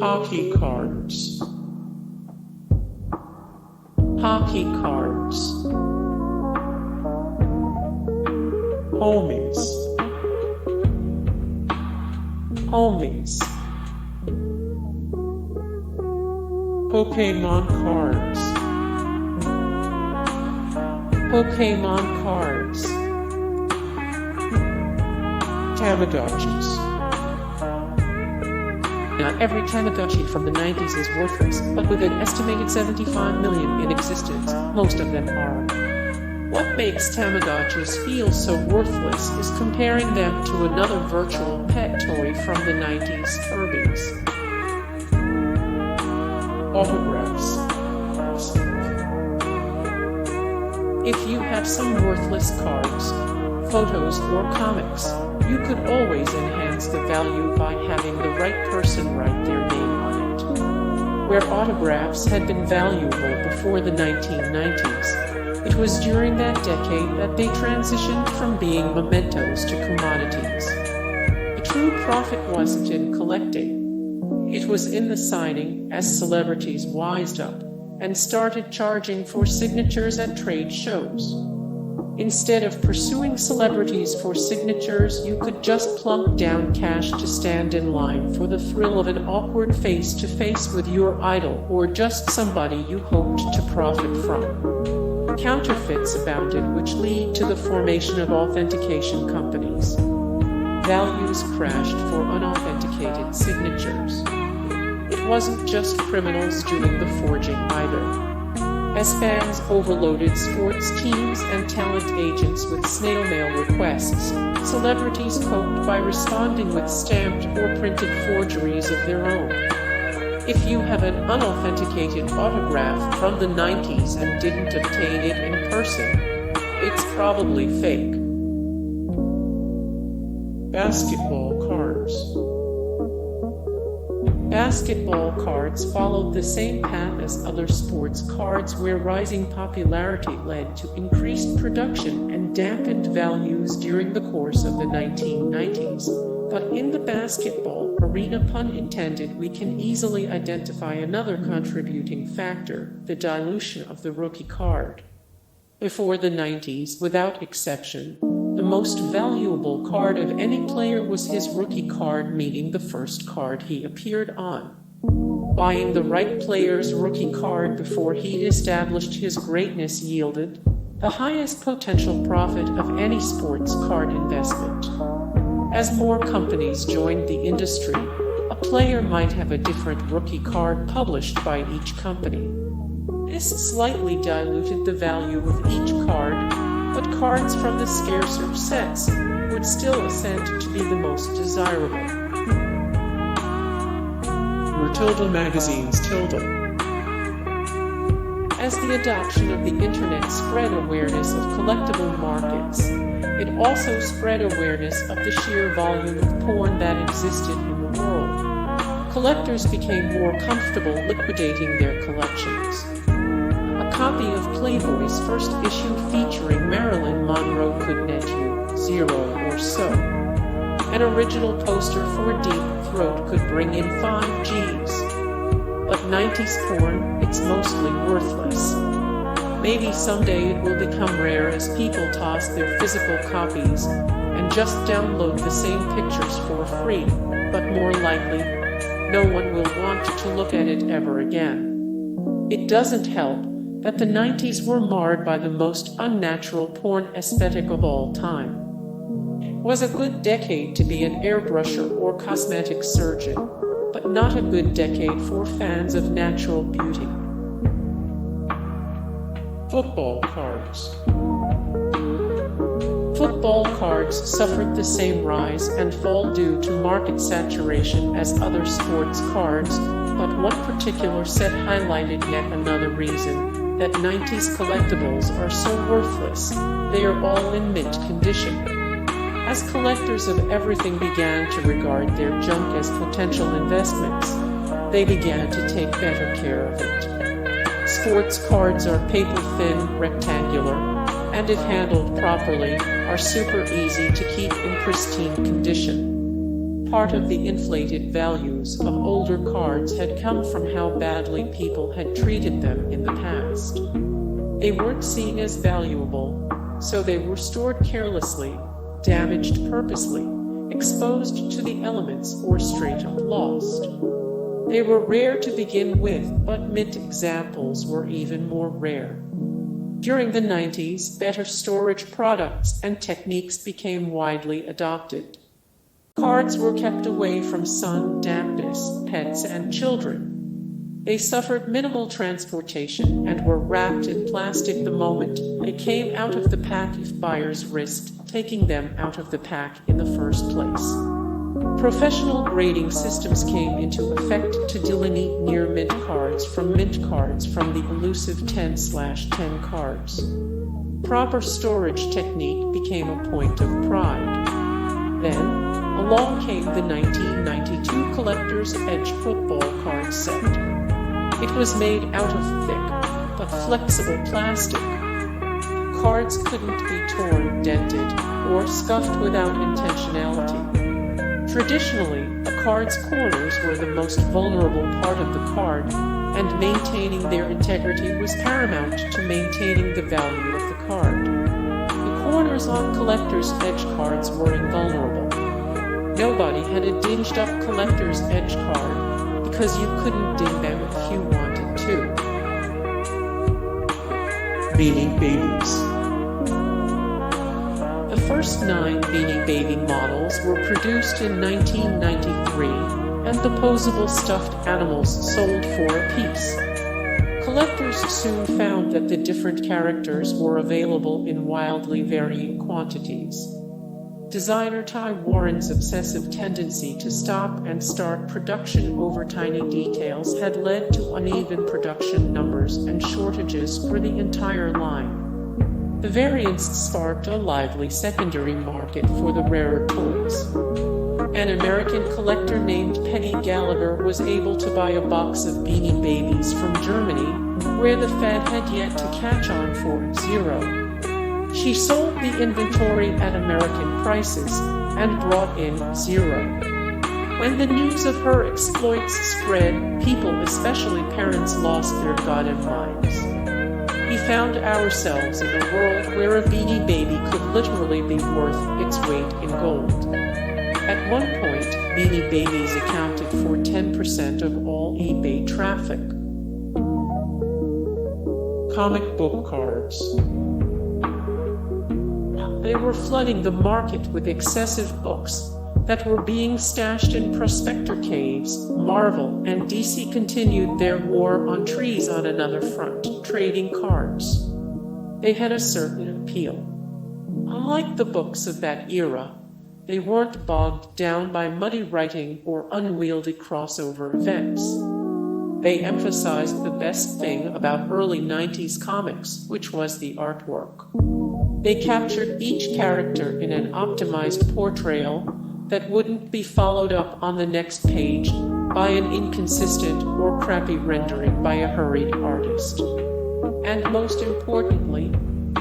Hockey cards. Hockey cards. Homies. Homies. Pokmon cards. Pokmon cards. Tamagotchis. Not every Tamagotchi from the 90s is worthless, but with an estimated 75 million in existence, most of them are. What makes Tamagotchis feel so worthless is comparing them to another virtual pet toy from the 90s Furbies. Autographs. If you have some worthless cards, photos, or comics, you could always enhance the value by having the right person write their name on it. Where autographs had been valuable before the 1990s, it was during that decade that they transitioned from being mementos to commodities. The true profit wasn't in collecting. It was in the signing, as celebrities wised up and started charging for signatures at trade shows. Instead of pursuing celebrities for signatures, you could just plunk down cash to stand in line for the thrill of an awkward face-to-face with your idol or just somebody you hoped to profit from. Counterfeits abounded, which lead to the formation of authentication companies. Values crashed for unauthenticated signatures. It wasn't just criminals doing the forging either. As fans overloaded sports teams and talent agents with snail mail requests, celebrities coped by responding with stamped or printed forgeries of their own. If you have an unauthenticated autograph from the 90s and didn't obtain it in person, it's probably fake. Basketball cards. Basketball cards followed the same path as other sports cards, where rising popularity led to increased production and dampened values during the course of the 1990s. But in the basketball arena, pun intended, we can easily identify another contributing factor: the dilution of the rookie card. Before the 90s, without exception, the most valuable card of any player was his rookie card, meaning the first card he appeared on. Buying the right player's rookie card before he established his greatness yielded the highest potential profit of any sports card investment. As more companies joined the industry, a player might have a different rookie card published by each company. This slightly diluted the value of each card, but cards from the scarcer sets would still ascend to be the most desirable. Tilda Magazine's Tilda. As the adoption of the internet spread awareness of collectible markets, it also spread awareness of the sheer volume of porn that existed in the world. Collectors became more comfortable liquidating their collections. A copy of Playboy's first issue featuring Marilyn Monroe could net you $0 or so. An original poster for Deep Throat could bring in 5 G's. But 90s porn, it's mostly worthless. Maybe someday it will become rare as people toss their physical copies and just download the same pictures for free, but more likely, no one will want to look at it ever again. It doesn't help that the 90s were marred by the most unnatural porn aesthetic of all time. It was a good decade to be an airbrusher or cosmetic surgeon, but not a good decade for fans of natural beauty. Football cards. Football cards suffered the same rise and fall due to market saturation as other sports cards, but one particular set highlighted yet another reason that 90s collectibles are so worthless. They are all in mint condition. As collectors of everything began to regard their junk as potential investments, they began to take better care of it. Sports cards are paper-thin, rectangular, and if handled properly, are super easy to keep in pristine condition. Part of the inflated values of older cards had come from how badly people had treated them in the past. They weren't seen as valuable, so they were stored carelessly, damaged purposely, exposed to the elements, or straight up lost. They were rare to begin with, but mint examples were even more rare. During the 90s, better storage products and techniques became widely adopted. Cards were kept away from sun, dampness, pets, and children. They suffered minimal transportation and were wrapped in plastic the moment they came out of the pack if buyers risked taking them out of the pack in the first place. Professional grading systems came into effect to delineate near mint cards from the elusive 10/10 cards. Proper storage technique became a point of pride. Then, along came the 1992 Collector's Edge football card set. It was made out of thick, but flexible plastic. Cards couldn't be torn, dented, or scuffed without intentionality. Traditionally, a card's corners were the most vulnerable part of the card, and maintaining their integrity was paramount to maintaining the value of the card. The corners on Collector's Edge cards were invulnerable. Nobody had a dinged-up Collector's Edge card because you couldn't ding them if you wanted to. Beanie Babies. The first 9 Beanie Baby models were produced in 1993, and the posable stuffed animals sold for a piece. Collectors soon found that the different characters were available in wildly varying quantities. Designer Ty Warren's obsessive tendency to stop and start production over tiny details had led to uneven production numbers and shortages for the entire line. The variants sparked a lively secondary market for the rarer toys. An American collector named Penny Gallagher was able to buy a box of Beanie Babies from Germany, where the Fed had yet to catch on for $0. She sold the inventory at American prices and brought in $0. When the news of her exploits spread, people, especially parents, lost their goddamn minds. We found ourselves in a world where a Beanie Baby could literally be worth its weight in gold. At one point, Beanie Babies accounted for 10% of all eBay traffic. Comic book cards. They were flooding the market with excessive books that were being stashed in prospector caves. Marvel and DC continued their war on trees on another front, trading cards. They had a certain appeal. Unlike the books of that era, they weren't bogged down by muddy writing or unwieldy crossover events. They emphasized the best thing about early 90s comics, which was the artwork. They captured each character in an optimized portrayal that wouldn't be followed up on the next page by an inconsistent or crappy rendering by a hurried artist. And most importantly,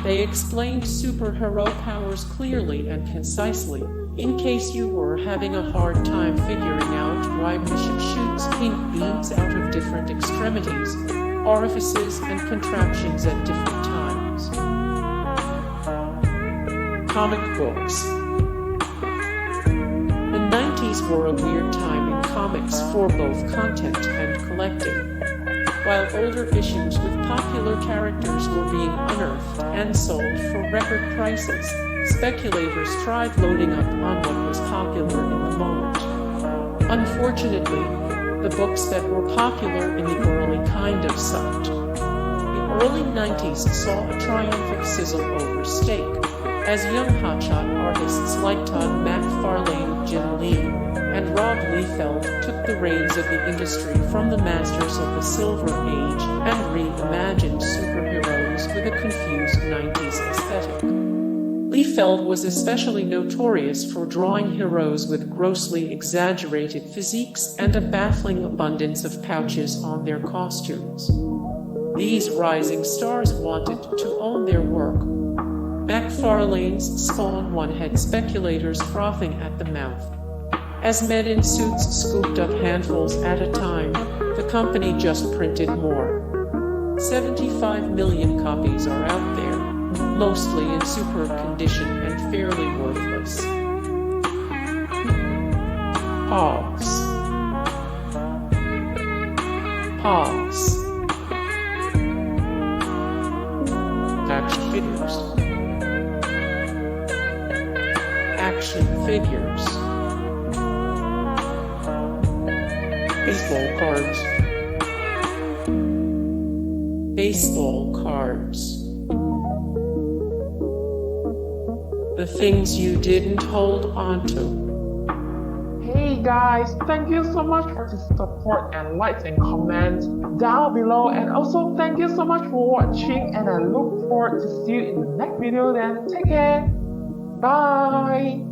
they explained superhero powers clearly and concisely, in case you were having a hard time figuring out why Bishop shoots pink beams out of different extremities, orifices, and contraptions at different times. Comic books. The 90s were a weird time in comics for both content and collecting. While older issues with popular characters were being unearthed and sold for record prices, speculators tried loading up on what was popular in the moment. Unfortunately, the books that were popular in the early kind of sucked. The early 90s saw a triumph of sizzle over steak, as young hotshot artists like Todd McFarlane, Jim Lee, and Rob Liefeld took the reins of the industry from the masters of the Silver Age and reimagined superheroes with a confused 90s aesthetic. Liefeld was especially notorious for drawing heroes with grossly exaggerated physiques and a baffling abundance of pouches on their costumes. These rising stars wanted to own their work. McFarlane's Spawn 1 had speculators frothing at the mouth. As men in suits scooped up handfuls at a time, the company just printed more. 75 million copies are out there, mostly in superb condition and fairly worthless. Pogs. Pogs. Action figures. Action figures. Baseball cards. Baseball cards. The things you didn't hold onto. Hey guys, thank you so much for the support and likes and comments down below, and also thank you so much for watching, and I look forward to see you in the next video. Then take care. Bye.